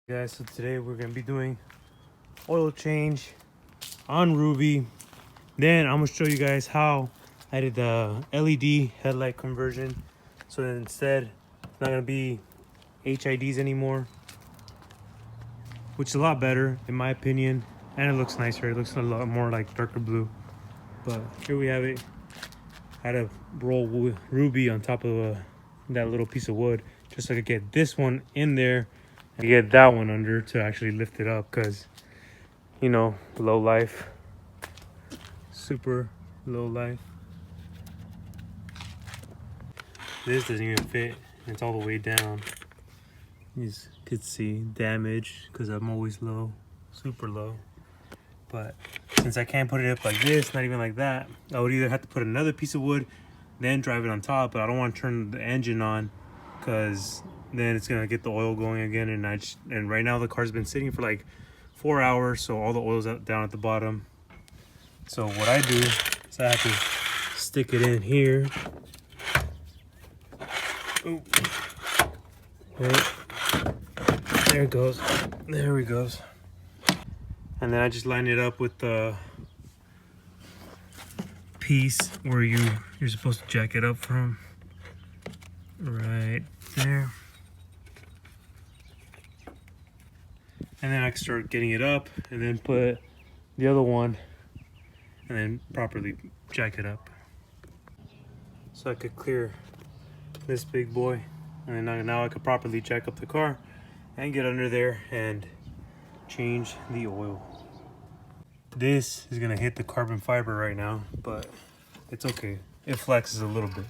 Guys, so today we're gonna be doing oil change on Ruby. Then I'm gonna show you guys how I did the LED headlight conversion. So that instead it's not gonna be HIDs anymore, which is a lot better in my opinion, and it looks nicer. It looks a lot more like darker blue. But here we have it. I had to roll Ruby on top of that little piece of wood just so I could get this one in there and get that one under to actually lift it up, because you know, low life, super low life. This doesn't even fit, it's all the way down. You could see damage because I'm always low, super low. But since I can't put it up like this, not even like that, I would either have to put another piece of wood then drive it on top, but I don't want to turn the engine on because then it's gonna get the oil going again, and right now the car's been sitting for like 4 hours, so all the oil's down at the bottom. So what I do is I have to stick it in here. Ooh. Right. There it goes. There it goes. And then I just line it up with the piece where you're supposed to jack it up from. Right there. And then I can start getting it up and then put the other one and then properly jack it up. So I could clear this big boy, and then now I could properly jack up the car and get under there and change the oil. This is gonna hit the carbon fiber right now, but it's okay. It flexes a little bit.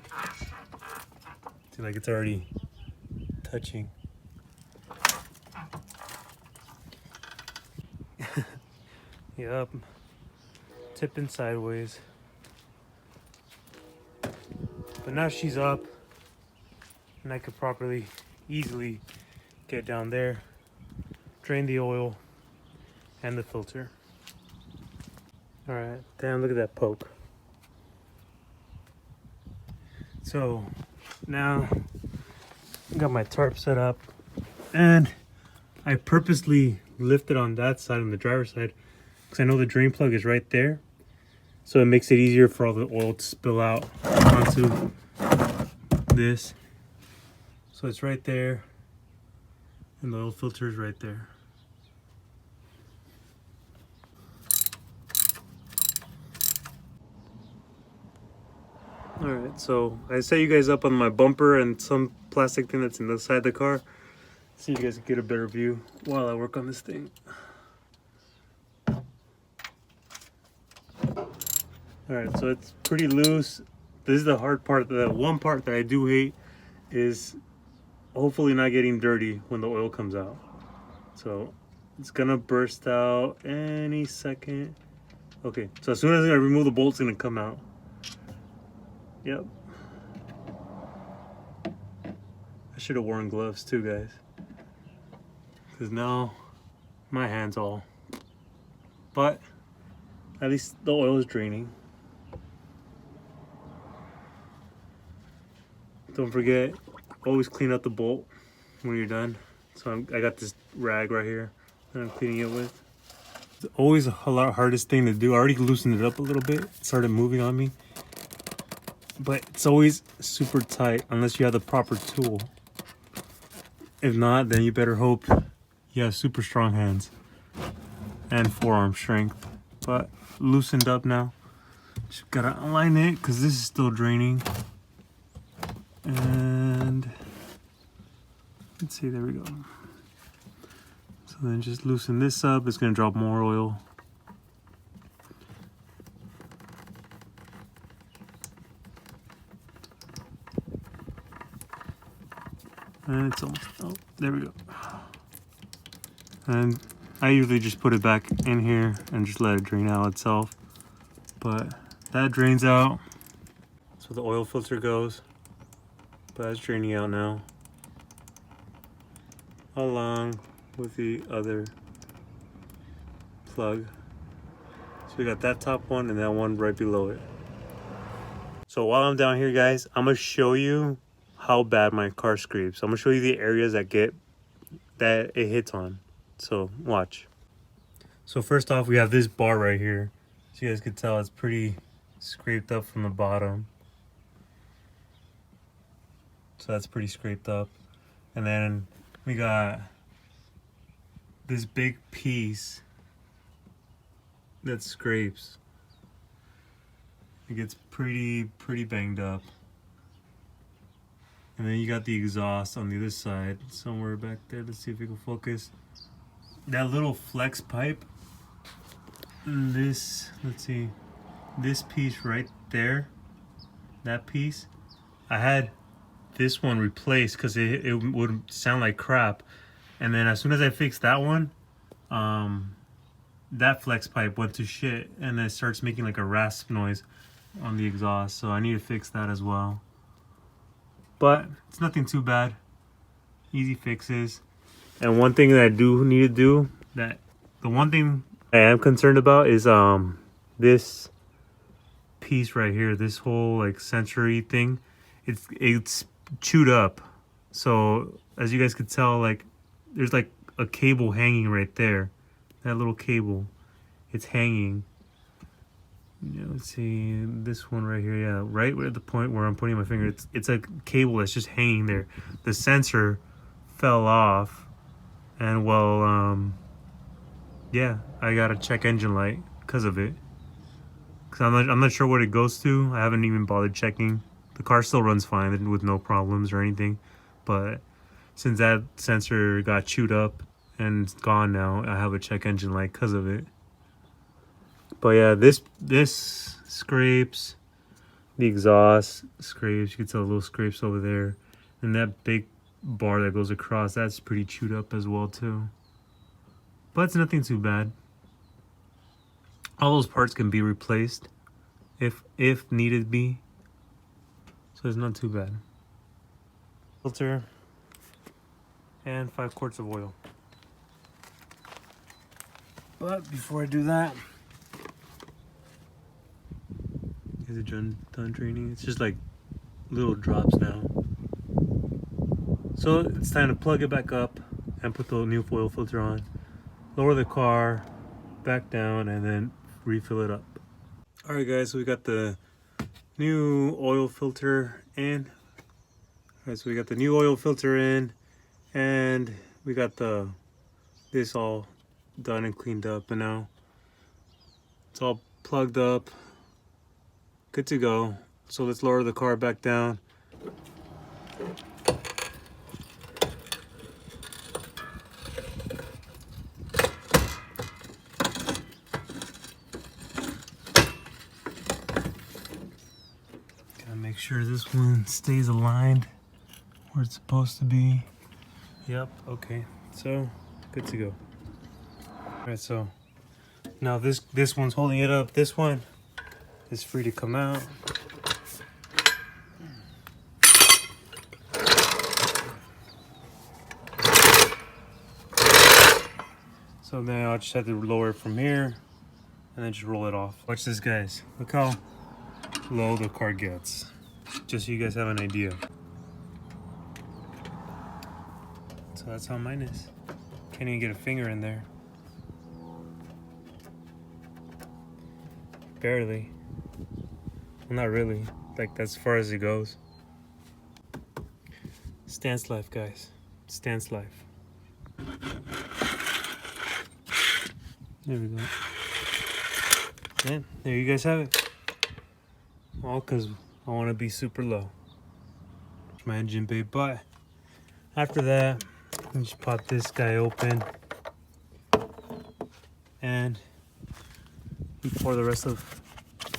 See, like it's already touching. Yep, tipping sideways. But now she's up, and I could properly, easily get down there, drain the oil and the filter. All right, damn, look at that poke. So now I got my tarp set up, and I purposely lifted on that side, on the driver's side, because I know the drain plug is right there. So it makes it easier for all the oil to spill out onto this. So it's right there, and the oil filter is right there. All right, so I set you guys up on my bumper and some plastic thing that's inside the car, so you guys can get a better view while I work on this thing. All right, so it's pretty loose. This is the hard part. The one part that I do hate is hopefully not getting dirty when the oil comes out. So it's gonna burst out any second. Okay, so as soon as I remove the bolt, it's gonna come out. Yep. I should have worn gloves too, guys, because now my hand's all. But at least the oil is draining. Don't forget, always clean out the bolt when you're done. So I got this rag right here that I'm cleaning it with. It's always a lot hardest thing to do. I already loosened it up a little bit. It started moving on me. But it's always super tight unless you have the proper tool. If not, then you better hope you have super strong hands and forearm strength. But loosened up now. Just gotta align it because this is still draining. And let's see, there we go. So then just loosen this up. It's gonna drop more oil. And it's almost, oh, there we go. And I usually just put it back in here and just let it drain out itself. But that drains out. So the oil filter goes. But that's draining out now. Along with the other plug. So we got that top one and that one right below it. So while I'm down here, guys, I'm gonna show you how bad my car scrapes. I'm gonna show you the areas that it hits on. So watch. So first off, we have this bar right here. So you guys could tell it's pretty scraped up from the bottom. So that's pretty scraped up. And then we got this big piece that scrapes. It gets pretty banged up. And then you got the exhaust on the other side, somewhere back there. Let's see if we can focus. That little flex pipe, let's see, this piece right there, that piece, I had this one replaced because it would sound like crap. And then as soon as I fixed that one, that flex pipe went to shit and then it starts making like a rasp noise on the exhaust. So I need to fix that as well. But it's nothing too bad. Easy fixes. And one thing that I do need to do, the one thing I am concerned about is this piece right here, this whole like sensory thing. It's chewed up. So as you guys could tell, like there's like a cable hanging right there. That little cable, it's hanging. Yeah, let's see this one right here. Yeah, right at the point where I'm putting my finger, it's a cable that's just hanging there. The sensor fell off, and well, yeah, I gotta check engine light because of it. Cause I'm not sure what it goes to. I haven't even bothered checking. The car still runs fine with no problems or anything, but since that sensor got chewed up and it's gone now, I have a check engine light because of it. But yeah, this scrapes, the exhaust scrapes. You can tell little scrapes over there, and that big bar that goes across, that's pretty chewed up as well too. But it's nothing too bad. All those parts can be replaced if needed be. So it's not too bad. Filter and 5 quarts of oil. But before I do that, is it done draining? It's just like little drops now. So it's time to plug it back up and put the new oil filter on. Lower the car back down and then refill it up. Alright guys, so we got the new oil filter in. Alright, so we got the new oil filter in and we got this all done and cleaned up, and now it's all plugged up, good to go. So let's lower the car back down. Gotta make sure this one stays aligned where it's supposed to be. Yep, okay, so good to go. Alright, so now this one's holding it up. This one is free to come out. So then I'll just have to lower it from here and then just roll it off. Watch this, guys. Look how low the car gets. Just so you guys have an idea. So that's how mine is. Can't even get a finger in there. Barely. Well, not really. Like, that's as far as it goes. Stance life, guys. Stance life. There we go. And there you guys have it. All because I want to be super low. My engine bay. But after that, I just pop this guy open. And we pour the rest of...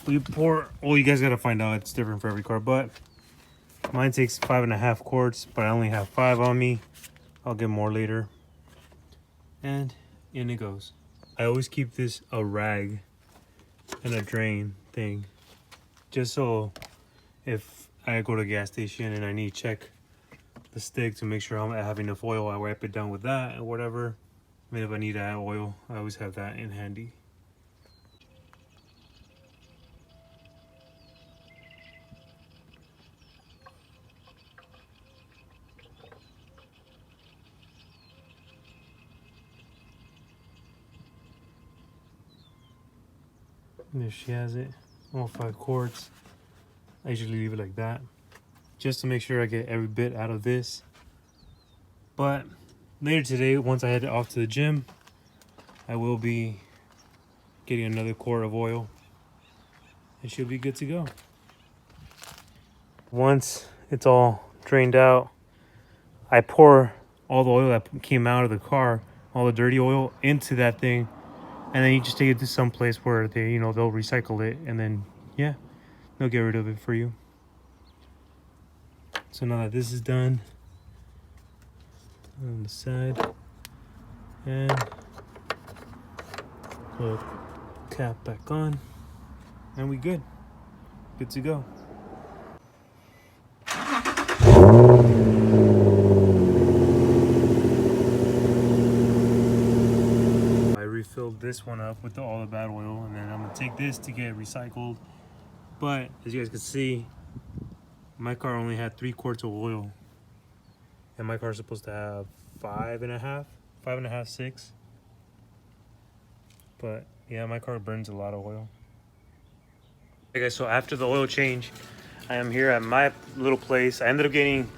well, you guys gotta find out, it's different for every car, but mine takes 5.5 quarts, but I only have 5 on me. I'll get more later. And in it goes. I always keep a rag and a drain thing, just so if I go to a gas station and I need to check the stick to make sure I have enough oil, I wipe it down with that or whatever. I mean, if I need to add oil, I always have that in handy. There she has it, all 5 quarts. I usually leave it like that, just to make sure I get every bit out of this. But later today, once I head off to the gym, I will be getting another quart of oil. It should be good to go. Once it's all drained out, I pour all the oil that came out of the car, all the dirty oil, into that thing, and then you just take it to some place where they, you know, they'll recycle it, and then yeah, they'll get rid of it for you. So now that this is done, on the side, and put cap back on, and we good to go. I refilled this one up with all the bad oil, and then I'm gonna take this to get recycled. But as you guys can see, my car only had 3 quarts of oil, and my car is supposed to have 5.5, 6. But yeah, my car burns a lot of oil. Okay guys, so after the oil change, I am here at my little place. I ended up getting,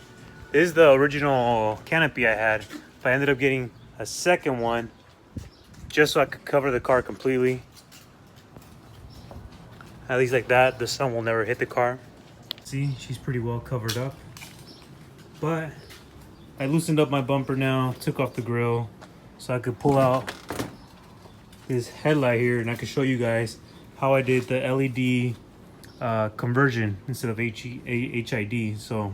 this is the original canopy I had, but I ended up getting a second one just so I could cover the car completely. At least like that, the sun will never hit the car. See, she's pretty well covered up. But I loosened up my bumper now, took off the grill, so I could pull out this headlight here, and I could show you guys how I did the LED conversion instead of HID. So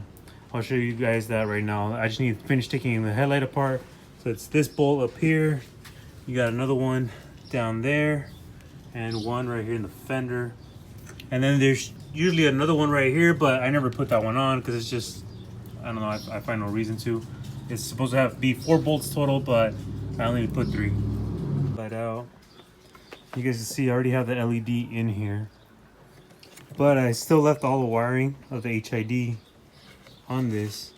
I'll show you guys that right now. I just need to finish taking the headlight apart. So it's this bolt up here, you got another one down there, and one right here in the fender, and then there's usually another one right here, but I never put that one on because it's just, I don't know, I find no reason to. It's supposed to be 4 bolts total, but I only put 3. Light out. You guys can see I already have the LED in here, but I still left all the wiring of the HID on this.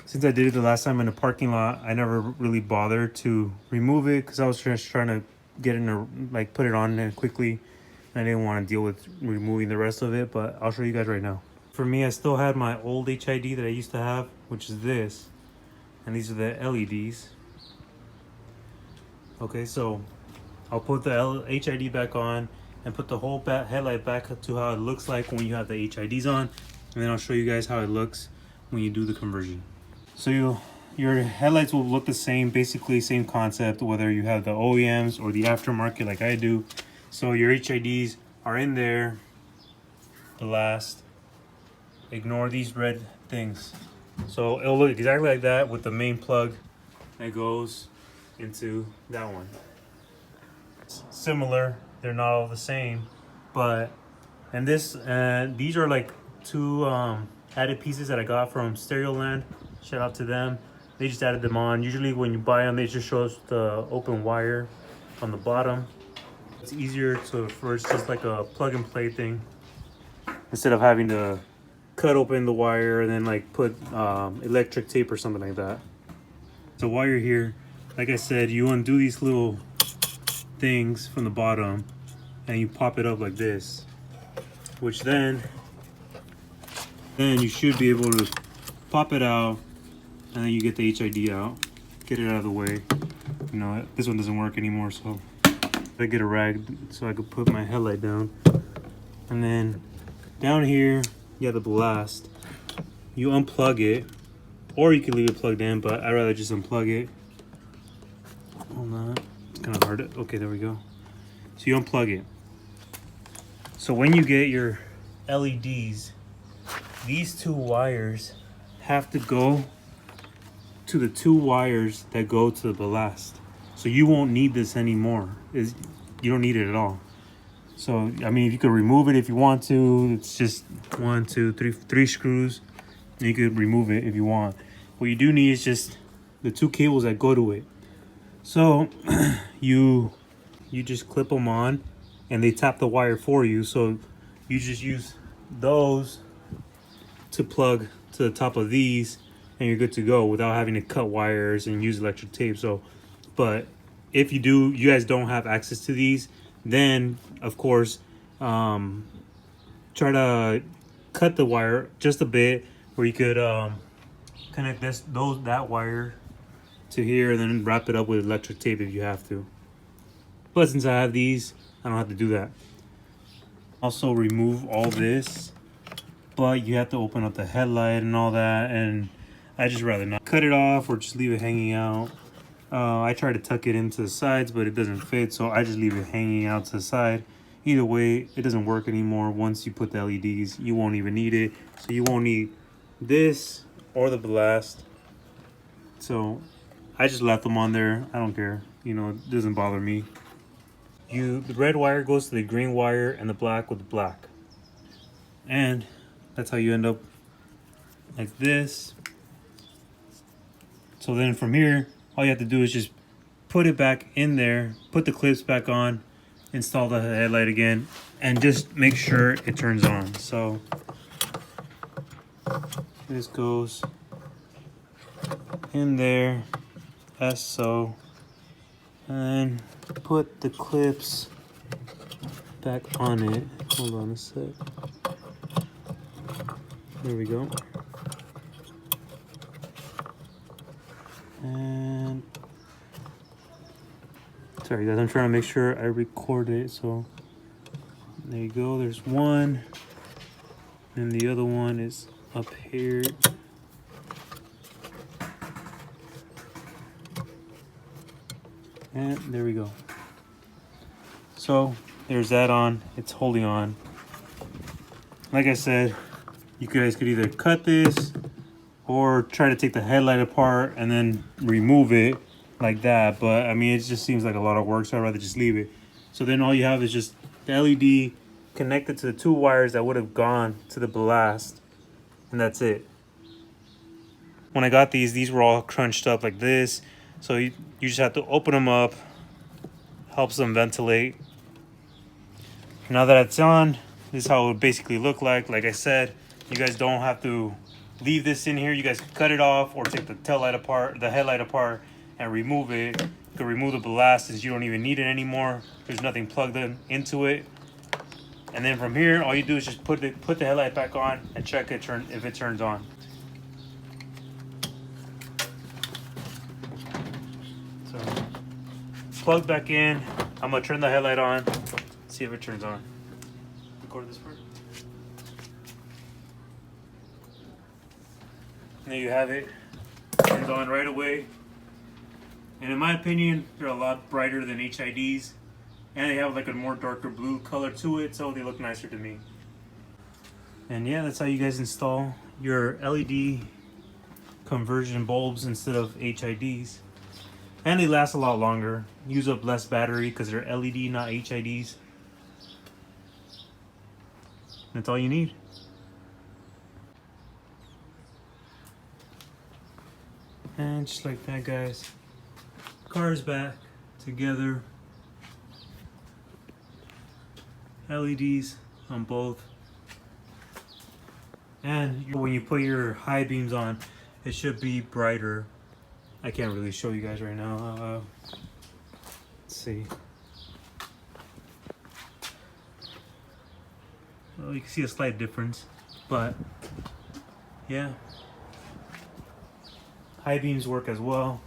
Since I did it the last time in the parking lot, I never really bothered to remove it because I was just trying to get in there, like put it on there quickly. I didn't want to deal with removing the rest of it, but I'll show you guys right now. For me, I still had my old HID that I used to have, which is this, and these are the LEDs. Okay, so I'll put the HID back on and put the whole headlight back up to how it looks like when you have the HIDs on, and then I'll show you guys how it looks when you do the conversion. So your headlights will look the same, basically same concept, whether you have the OEMs or the aftermarket like I do. So your HIDs are in there, blast, ignore these red things. So it'll look exactly like that with the main plug that goes into that one. It's similar, they're not all the same, but, and this, these are like 2 added pieces that I got from Stereoland. Shout out to them. They just added them on. Usually when you buy them, they just show us the open wire on the bottom. It's easier for it's just like a plug and play thing, instead of having to cut open the wire and then like put electric tape or something like that. So while you're here, like I said, you undo these little things from the bottom and you pop it up like this, which then you should be able to pop it out, and then you get the HID out, get it out of the way. You know, this one doesn't work anymore, so I get a rag so I could put my headlight down. And then down here, you have the blast. You unplug it, or you can leave it plugged in, but I'd rather just unplug it. Hold on, it's kind of hard. Okay, there we go. So you unplug it. So when you get your LEDs, these 2 wires have to go to the 2 wires that go to the blast. So you won't need this anymore. You don't need it at all. So, I mean, you could remove it if you want to. It's just 1, 2, 3 screws. And you could remove it if you want. What you do need is just the 2 cables that go to it. So you just clip them on and they tap the wire for you. So you just use those to plug to the top of these and you're good to go without having to cut wires and use electric tape. So, but if you guys don't have access to these, Then of course try to cut the wire just a bit where you could connect that wire to here, and then wrap it up with electric tape if you have to. But since I have these, I don't have to do that. Also remove all this, but you have to open up the headlight and all that, and I just rather not cut it off or just leave it hanging out. I try to tuck it into the sides, but it doesn't fit, so I just leave it hanging out to the side. Either way, it doesn't work anymore. Once you put the LEDs, you won't even need it. So you won't need this or the blast. So I just left them on there. I don't care. You know, it doesn't bother me. The red wire goes to the green wire and the black with the black. And that's how you end up like this. So then from here, all you have to do is just put it back in there, put the clips back on, install the headlight again, and just make sure it turns on. So this goes in there as so, and put the clips back on it. Hold on a sec. There we go. And sorry guys, I'm trying to make sure I record it. So there you go, there's one, and the other one is up here. And there we go. So there's that on, it's holding on. Like I said, you guys could either cut this or try to take the headlight apart and then remove it like that. But I mean, it just seems like a lot of work, so I'd rather just leave it. So then all you have is just the LED connected to the two wires that would have gone to the blast, and that's it. When I got these were all crunched up like this. So you just have to open them up, helps them ventilate. Now that it's on, this is how it would basically look like. Like I said, you guys don't have to leave this in here. You guys can cut it off or take the headlight apart and remove it. You can remove the blast since you don't even need it anymore. There's nothing plugged into it. And then from here, all you do is just put the headlight back on and check it if it turns on. So plug back in. I'm gonna turn the headlight on, see if it turns on. Record this part. There you have it. Turns on right away. And in my opinion, they're a lot brighter than HIDs. And they have like a more darker blue color to it, so they look nicer to me. And yeah, that's how you guys install your LED conversion bulbs instead of HIDs. And they last a lot longer, use up less battery because they're LED, not HIDs. That's all you need. And just like that, guys, car's back together. LEDs on both. And when you put your high beams on, it should be brighter. I can't really show you guys right now. Let's see. Well, you can see a slight difference, but yeah. High beams work as well.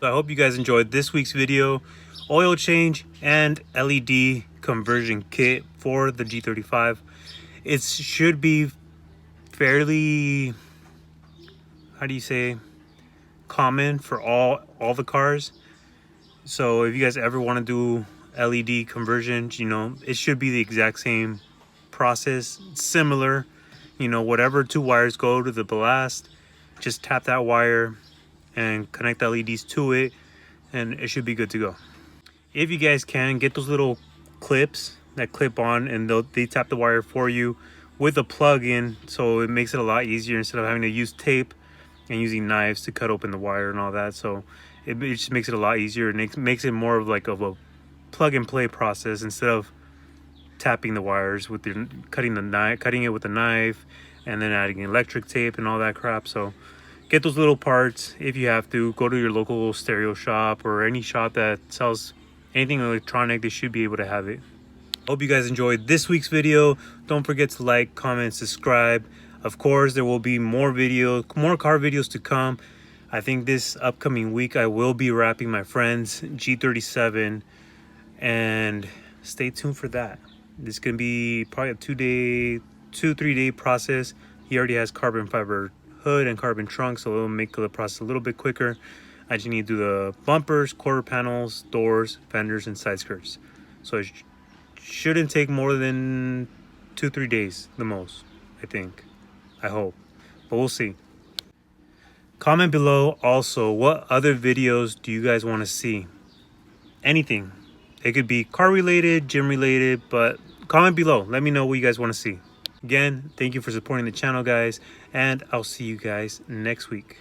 So I hope you guys enjoyed this week's video. Oil change and LED conversion kit for the G35. It should be fairly, how do you say, common for all the cars. So if you guys ever want to do LED conversions, you know, it should be the exact same process, similar. You know, whatever two wires go to the blast, just tap that wire and connect the LEDs to it, and it should be good to go. If you guys can, get those little clips that clip on, and they tap the wire for you with a plug-in, so it makes it a lot easier instead of having to use tape and using knives to cut open the wire and all that. So it just makes it a lot easier, and it makes it more of a plug-and-play process instead of tapping the wires with cutting it with a knife and then adding electric tape and all that crap. So get those little parts if you have to. Go to your local stereo shop or any shop that sells anything electronic. They should be able to have it. Hope you guys enjoyed this week's video. Don't forget to like, comment, subscribe. Of course, there will be more car videos to come. I think this upcoming week I will be wrapping my friend's G37, and stay tuned for that. This is gonna be probably a 2-3 day process. He already has carbon fiber hood and carbon trunk, so it'll make the process a little bit quicker. I just need to do the bumpers, quarter panels, doors, fenders, and side skirts. So it shouldn't take more than 2-3 days, the most, I think. I hope, but we'll see. Comment below also, what other videos do you guys want to see? Anything. It could be car related, gym related, but comment below. Let me know what you guys want to see. Again, thank you for supporting the channel, guys, and I'll see you guys next week.